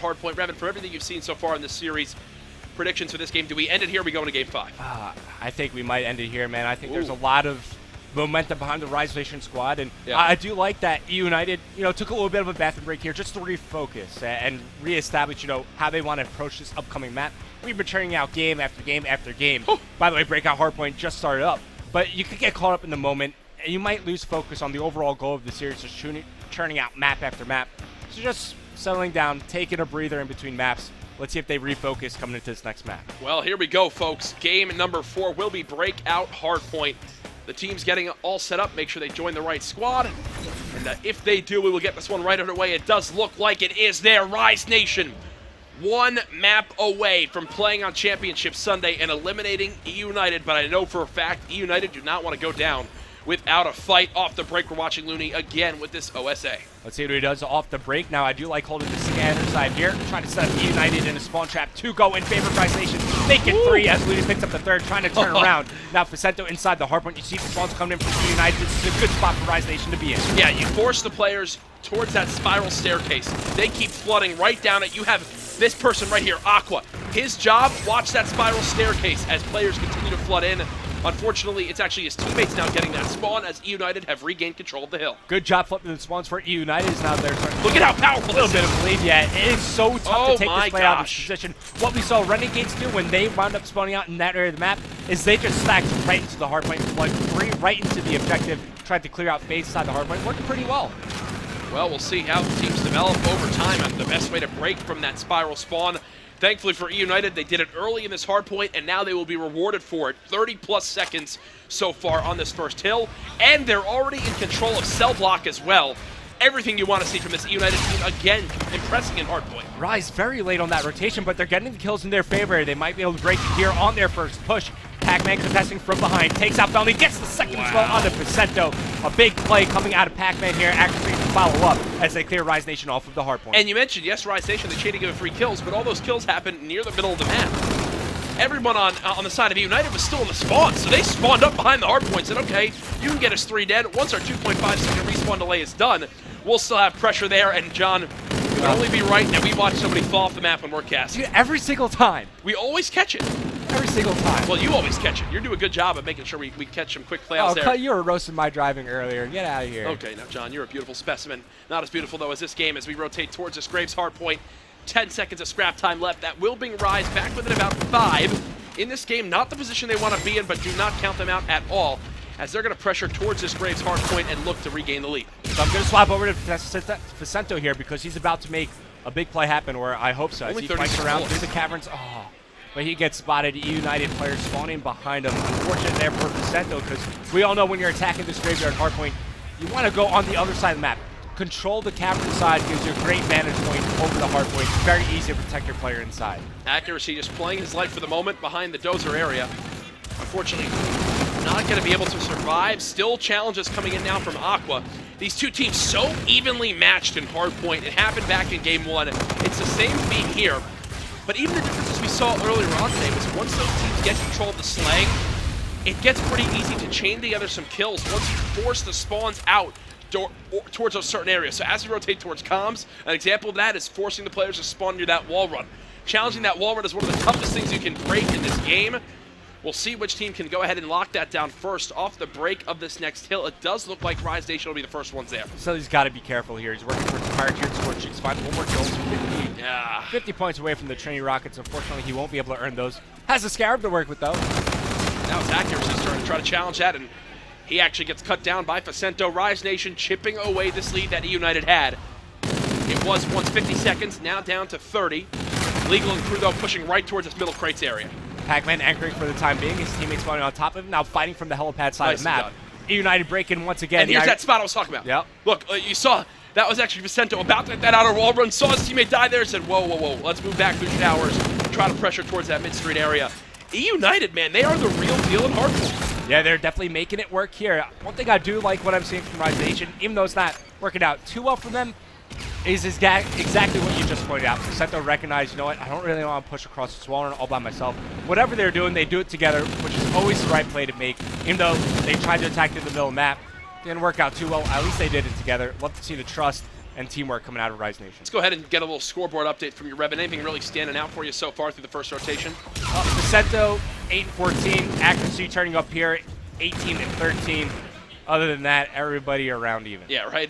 Hardpoint. Revan, from everything you've seen so far in this series, predictions for this game, do we end it here or we go into Game 5? I think we might end it here, man. I think there's a lot of momentum behind the Rise Nation squad, and I do like that Eunited, took a little bit of a bathroom break here just to refocus and reestablish, how they want to approach this upcoming map. We've been churning out game after game after game. By the way, Breakout Hardpoint just started up, but you could get caught up in the moment, and you might lose focus on the overall goal of the series, just churning out map after map. So just settling down, taking a breather in between maps. Let's see if they refocus coming into this next map. Well, here we go, folks. Game number 4 will be Breakout Hardpoint. The team's getting all set up. Make sure they join the right squad. And if they do, we will get this one right underway. It does look like it is there. Rise Nation, one map away from playing on Championship Sunday and eliminating Eunited. But I know for a fact Eunited do not want to go down without a fight. Off the break, we're watching Looney again with this OSA. Let's see what he does off the break. Now, I do like holding the scanner side here, trying to set up Eunited in a spawn trap. 2 go in favor of Rise Nation. Make it 3 as Looney picks up the 3rd, trying to turn around. Now, Facento inside the hardpoint. You see the spawns coming in from Eunited. This is a good spot for Rise Nation to be in. Yeah, you force the players towards that spiral staircase. They keep flooding right down it. You have this person right here, Aqua. His job, watch that spiral staircase as players continue to flood in. Unfortunately, it's actually his teammates now getting that spawn as Eunited have regained control of the hill. Good job flipping the spawns for Eunited. Is now there. Look at how powerful this is. A little bit of a lead. Yeah, it is so tough to take this play out of this position. What we saw Renegades do when they wound up spawning out in that area of the map is they just stacked right into the hardpoint, flood 3 right into the objective, tried to clear out phase inside the hardpoint. Worked pretty well. Well, we'll see how teams develop over time and the best way to break from that spiral spawn. Thankfully for Eunited, they did it early in this hardpoint, and now they will be rewarded for it. 30-plus seconds so far on this first hill, and they're already in control of cell block as well. Everything you want to see from this Eunited team, again, impressing in hardpoint. Rise very late on that rotation, but they're getting the kills in their favor. They might be able to break here on their first push. Pac-Man contesting from behind, takes out Felony, gets the second as well onto Facento. A big play coming out of Pac-Man here, actually to follow up as they clear Rise Nation off of the hardpoint. And you mentioned, yes, Rise Nation, they traded give 3 kills, but all those kills happened near the middle of the map. Everyone on the side of United was still in the spawn, so they spawned up behind the hardpoint and said, okay, you can get us 3 dead. Once our 2.5-second respawn delay is done, we'll still have pressure there, and John, we can only be right that we watch somebody fall off the map when we're casting. Dude, every single time. We always catch it. Every single time. Well, you always catch it. You're doing a good job of making sure we catch some quick playouts there. Oh, you were roasting my driving earlier. Get out of here. Okay, now, John, you're a beautiful specimen. Not as beautiful, though, as this game as we rotate towards this Graves hardpoint. 10 seconds of scrap time left. That will bring Rise back within about 5. In this game, not the position they want to be in, but do not count them out at all, as they're going to pressure towards this Graves hardpoint and look to regain the lead. So I'm going to swap over to Facento here because he's about to make a big play happen, or I hope so. As he fights around through the caverns. Oh. But he gets spotted. Eunited players spawning behind him. Unfortunate there for Facento, because we all know when you're attacking this graveyard hardpoint, you want to go on the other side of the map. Control the cavern side gives you a great vantage point over the hardpoint. It's very easy to protect your player inside. Accuracy just playing his life for the moment behind the dozer area. Unfortunately, not going to be able to survive. Still challenges coming in now from Aqua. These two teams so evenly matched in hardpoint. It happened back in game 1. It's the same theme here. But even the differences we saw earlier on today was once those teams get control of the slang, it gets pretty easy to chain together some kills once you force the spawns out towards those certain areas. So as we rotate towards comms, an example of that is forcing the players to spawn near that wall run. Challenging that wall run is one of the toughest things you can break in this game. We'll see which team can go ahead and lock that down first off the break of this next hill. It does look like Rise Nation will be the first ones there. So he's got to be careful here. He's working towards the fire tiered score streaks. Finds 1 more kill. 50 points away from the Trinity Rockets. Unfortunately, he won't be able to earn those. Has a Scarab to work with, though. Now it's Accuracy's turn to try to challenge that, and he actually gets cut down by Facento. Rise Nation chipping away this lead that Eunited had. It was once 50 seconds, now down to 30. Legal and Crew, though, pushing right towards this middle crates area. Pac-Man anchoring for the time being. His teammates spawning on top of him, now fighting from the helipad side of the map. Eunited breaking once again. And here's that spot I was talking about. Yep. Look, you saw, that was actually Facento about to hit that outer wall run, saw his teammate die there, and said, whoa, whoa, whoa, let's move back through the towers, try to pressure towards that mid-street area. Eunited, man, they are the real deal in hardcore. Yeah, they're definitely making it work here. One thing I do like what I'm seeing from Rise Nation, even though it's not working out too well for them, is exactly what you just pointed out. Facento recognized, you know what, I don't really want to push across this wall all by myself. Whatever they're doing, they do it together, which is always the right play to make. Even though they tried to attack in the middle of the map, didn't work out too well. At least they did it together. Love to see the trust and teamwork coming out of Rise Nation. Let's go ahead and get a little scoreboard update from you, Revan. Anything really standing out for you so far through the first rotation? Vicento, 8-14. Accuracy turning up here, 18-13. Other than that, everybody around even. Yeah, right.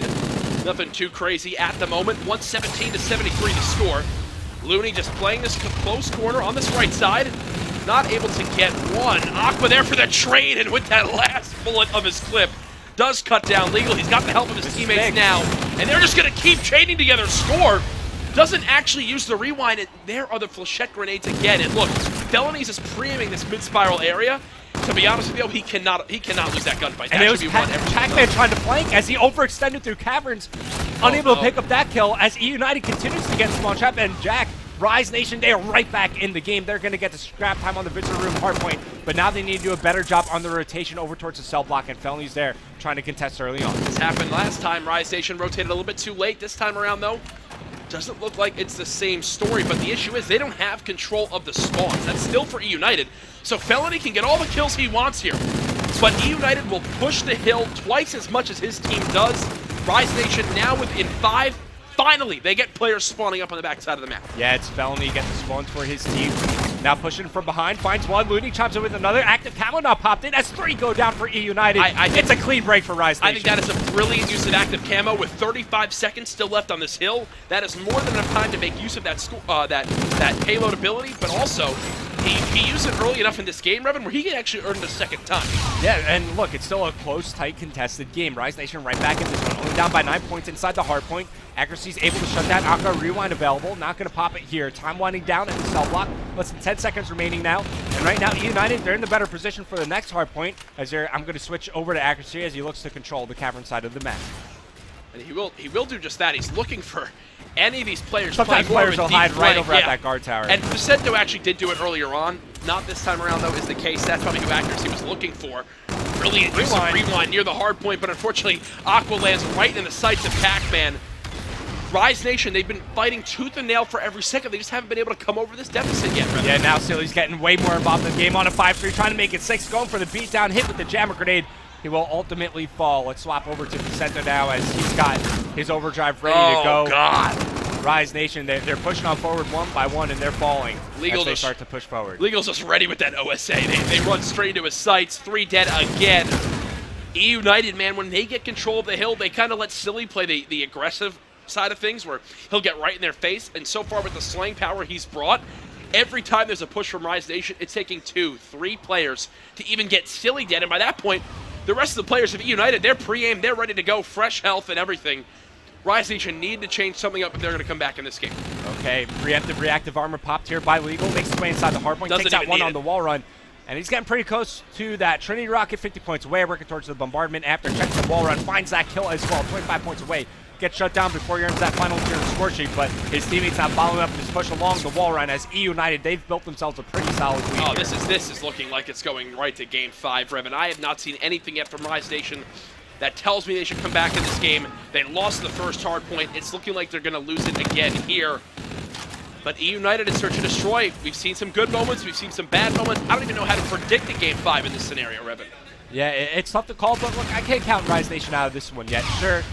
Nothing too crazy at the moment. 117-73 the score. Looney just playing this close corner on this right side. Not able to get one. Aqua there for the trade, and with that last bullet of his clip, does cut down Legal. He's got the help of his teammates now, and they're just going to keep trading together. Score doesn't actually use the rewind, and there are the flechette grenades again. And look, Felonies is pre-aiming this mid-spiral area. To be honest with you, he cannot lose that gunfight. And that it was should be one every Pac-Man trying to flank as he overextended through caverns, unable to pick up that kill as Eunited continues to get spawn trap, and Jack, Rise Nation, they are right back in the game. They're going to get the scrap time on the visitor room hardpoint, but now they need to do a better job on the rotation over towards the cell block, and Felony's there trying to contest early on. This happened last time. Rise Nation rotated a little bit too late. This time around, though, doesn't look like it's the same story, but the issue is they don't have control of the spawns. That's still for Eunited, so Felony can get all the kills he wants here. But Eunited will push the hill twice as much as his team does. Rise Nation now within 5. Finally, they get players spawning up on the backside of the map. Yeah, it's Felony getting the spawns for his team. Now pushing from behind, finds one. Looney chimes in with another. Active camo now popped in as 3 go down for Eunited. It's a clean break for Rise Nation. I think that is a brilliant use of active camo with 35 seconds still left on this hill. That is more than enough time to make use of that that payload ability, but also he used it early enough in this game, Revan, where he can actually earn it a second time. Yeah, and look, it's still a close, tight, contested game. Rise Nation right back in this one, only down by 9 points inside the hard point. Accuracy's able to shut down. Aqua rewind available. Not going to pop it here. Time winding down at the cell block. Less than 10 seconds remaining now. And right now, United, they're in the better position for the next hard point. As I'm going to switch over to Accuracy as he looks to control the cavern side of the map. And he will do just that. He's looking for any of these players. Sometimes players will hide right over at that guard tower. And Vicento actually did do it earlier on. Not this time around, though, is the case. That's probably who Accuracy was looking for. Brilliant use of rewind near the hard point, but unfortunately, Aqua lands right in the sights of Pac-Man. Rise Nation, they've been fighting tooth and nail for every second. They just haven't been able to come over this deficit yet, Revan. Yeah, now Silly's getting way more involved in the game on a 5-3, trying to make it 6, going for the beatdown, hit with the jammer grenade. He will ultimately fall. Let's swap over to Vicento now as he's got his overdrive ready to go. Oh, God. Rise Nation, they're pushing on forward one by one, and they're falling as they start to push forward. Legal's just ready with that OSA. They run straight into his sights. 3 dead again. Eunited, man, when they get control of the hill, they kind of let Silly play the aggressive side of things where he'll get right in their face, and so far with the slaying power he's brought, every time there's a push from Rise Nation, it's taking 2, 3 players to even get Silly dead, and by that point, the rest of the players of United, they're pre-aimed, they're ready to go, fresh health and everything. Rise Nation need to change something up if they're going to come back in this game. Okay, preemptive reactive armor popped here by Legal, makes his way inside the hardpoint, takes out one on the wall run, and he's getting pretty close to that Trinity Rocket, 50 points away, working towards the bombardment after checking the wall run, finds that kill as well, 25 points away. Gets shut down before he earns that final tier score sheet, but his teammates not following up his push along the wall run as United, they've built themselves a pretty solid lead. Oh, this is looking like it's going right to game 5, Revan. I have not seen anything yet from Rise Nation that tells me they should come back in this game. They lost the first hard point. It's looking like they're going to lose it again here. But United is search and destroy. We've seen some good moments. We've seen some bad moments. I don't even know how to predict a game 5 in this scenario, Revan. Yeah, it's tough to call, but look, I can't count Rise Nation out of this one yet. Sure,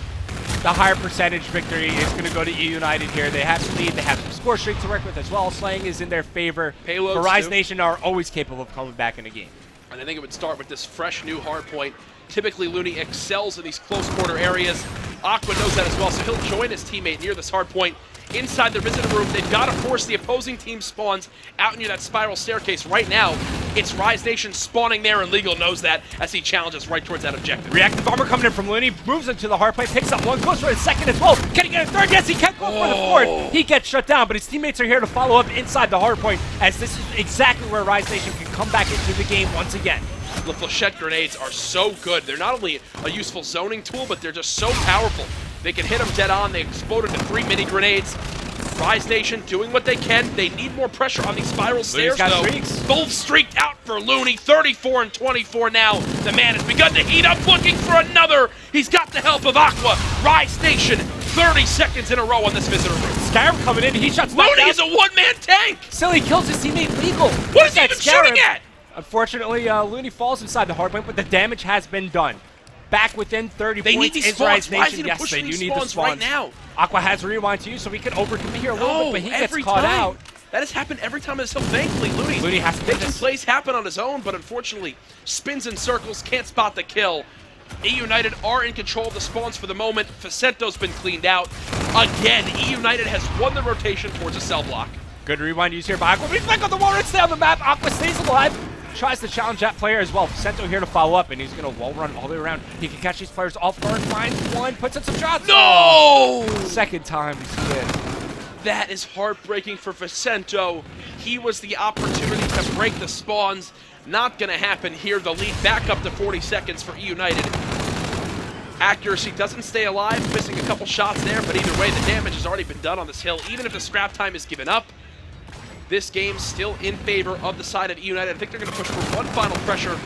the higher percentage victory is going to go to United here. They have some lead. They have some score streak to work with as well. Slaying is in their favor. Payloads, but Rise Nation are always capable of coming back in a game. And I think it would start with this fresh new hard point. Typically, Looney excels in these close quarter areas. Aqua knows that as well, so he'll join his teammate near this hard point. Inside the visitor room, they've got to force the opposing team spawns out near that spiral staircase. Right now, it's Rise Nation spawning there, and Legal knows that as he challenges right towards that objective. Reactive armor coming in from Looney, moves into the hard point, picks up one, goes for a second as well. Can he get a third? Yes, he can go for the fourth. He gets shut down, but his teammates are here to follow up inside the hard point, as this is exactly where Rise Nation can come back into the game once again. The flechette grenades are so good. They're not only a useful zoning tool, but they're just so powerful. They can hit them dead on. They explode into 3 mini grenades. Rise Nation doing what they can. They need more pressure on these spiral stairs, though. Both streaked out for Looney. 34 and 24 now. The man has begun to heat up, looking for another. He's got the help of Aqua. Rise Nation, 30 seconds in a row on this visitor room. Scarab coming in. He shuts Looney is a one-man tank. Silly kills his teammate Legal. What is he even shooting at? Unfortunately, Looney falls inside the hardpoint, but the damage has been done. Back within 30 they points need these is Rise spawns. Nation. Yes, they do need the spawns right now. Aqua has rewind to you, so he can overcommit here a little bit, but he gets every caught time. out. That has happened every time on his hill. Thankfully, Looney has to making plays happen on his own, but unfortunately, spins in circles, can't spot the kill. Eunited are in control of the spawns for the moment. Vicento's been cleaned out. Again, Eunited has won the rotation towards a cell block. Good rewind use here by Aqua. He's back on the wall, right down the map. Aqua stays alive. Tries to challenge that player as well. Vicento here to follow up, and he's going to wall run all the way around. He can catch these players off guard, finds one, puts in some shots. No! Second time we see it. That is heartbreaking for Vicento. He was the opportunity to break the spawns. Not going to happen here. The lead back up to 40 seconds for Eunited. Accuracy doesn't stay alive, missing a couple shots there, but either way, the damage has already been done on this hill. Even if the scrap time is given up, this game's still in favor of the side of Eunited. I think they're going to push for one final pressure.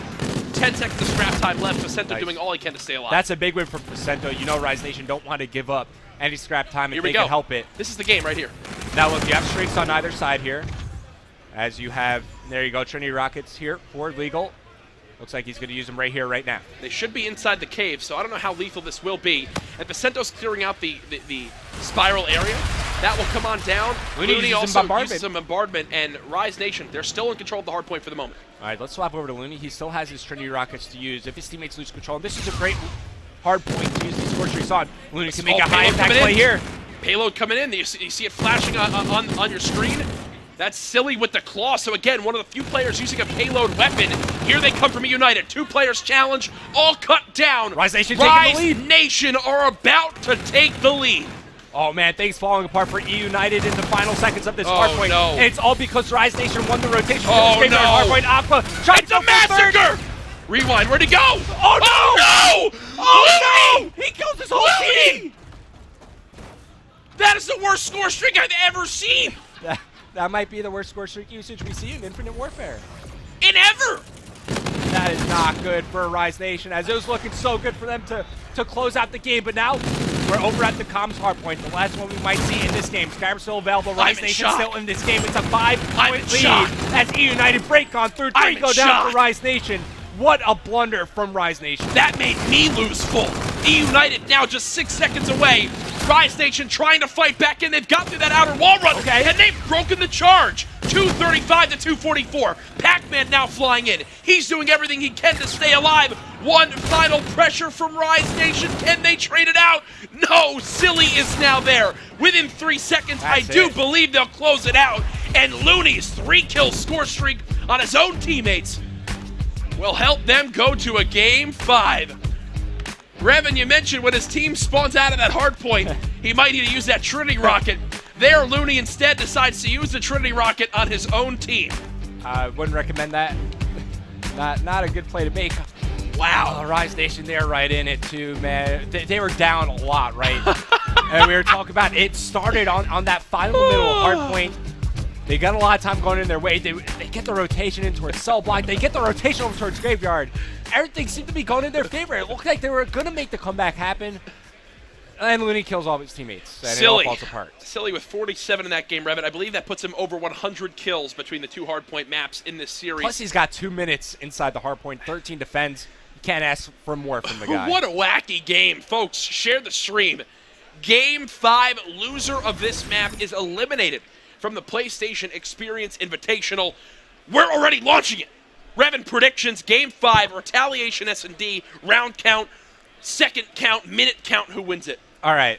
10 seconds of scrap time left. Vicento doing all he can to stay alive. That's a big win for Vicento. You know Rise Nation don't want to give up any scrap time if they go. can help it. This is the game right here. Now look, you have streaks on either side here. As you have, there you go, Trinity Rockets here for Legal. Looks like he's going to use them right here, right now. They should be inside the cave, so I don't know how lethal this will be. And Vicento's clearing out the spiral area. That will come on down. Looney also uses some bombardment, and Rise Nation, they're still in control of the hard point for the moment. All right, let's swap over to Looney. He still has his Trinity Rockets to use if his teammates lose control. This is a great hard point to use these score streaks on. Looney can make a high impact play here. Payload coming in. You see it flashing on your screen. That's Silly with the claw. So again, one of the few players using a payload weapon. Here they come from United. 2 players challenge, all cut down. Rise Nation taking the lead. Rise Nation are about to take the lead. Oh man, things falling apart for Eunited in the final seconds of this hardpoint. No. And it's all because Rise Nation won the rotation. Oh no! Hardpoint Aqua. It's a massacre! Rewind, where'd he go? Oh no! Oh no! He kills his whole team! That is the worst score streak I've ever seen! That might be the worst score streak usage we see in Infinite Warfare. In ever! That is not good for Rise Nation, as it was looking so good for them to close out the game, but now we're over at the comms hardpoint. The last one we might see in this game. Skyrim still available. Rise Nation still in this game. It's a 5-point lead as Eunited break on through 3 go down for Rise Nation. What a blunder from Rise Nation. That made me lose full. Eunited now just 6 seconds away. Rise Nation trying to fight back in. They've got through that outer wall run, and they've broken the charge. 235 to 244. Pac-Man now flying in. He's doing everything he can to stay alive. One final pressure from Rise Nation. Can they trade it out? No, Silly is now there. Within 3 seconds, I do believe they'll close it out. And Looney's 3-kill score streak on his own teammates will help them go to a Game 5. Revan, you mentioned when his team spawns out of that hard point, he might need to use that Trinity Rocket. There, Looney instead decides to use the Trinity Rocket on his own team. I wouldn't recommend that. Not a good play to make. Wow. Rise Nation, they're right in it too, man. They were down a lot, right? And we were talking about it started on that final middle hard point. They got a lot of time going in their way. They get the rotation in towards cell block. They get the rotation over towards graveyard. Everything seemed to be going in their favor. It looked like they were going to make the comeback happen. And Looney kills all of his teammates. And Silly. It all falls apart. Silly with 47 in that game, Revan. I believe that puts him over 100 kills between the 2 hardpoint maps in this series. Plus, he's got 2 minutes inside the hardpoint, 13 defends. You can't ask for more from the guy. What a wacky game. Folks, share the stream. Game 5 loser of this map is eliminated from the PlayStation Experience Invitational. We're already launching it. Revan predictions, Game 5, Retaliation S&D, round count, second count, minute count, who wins it? All right.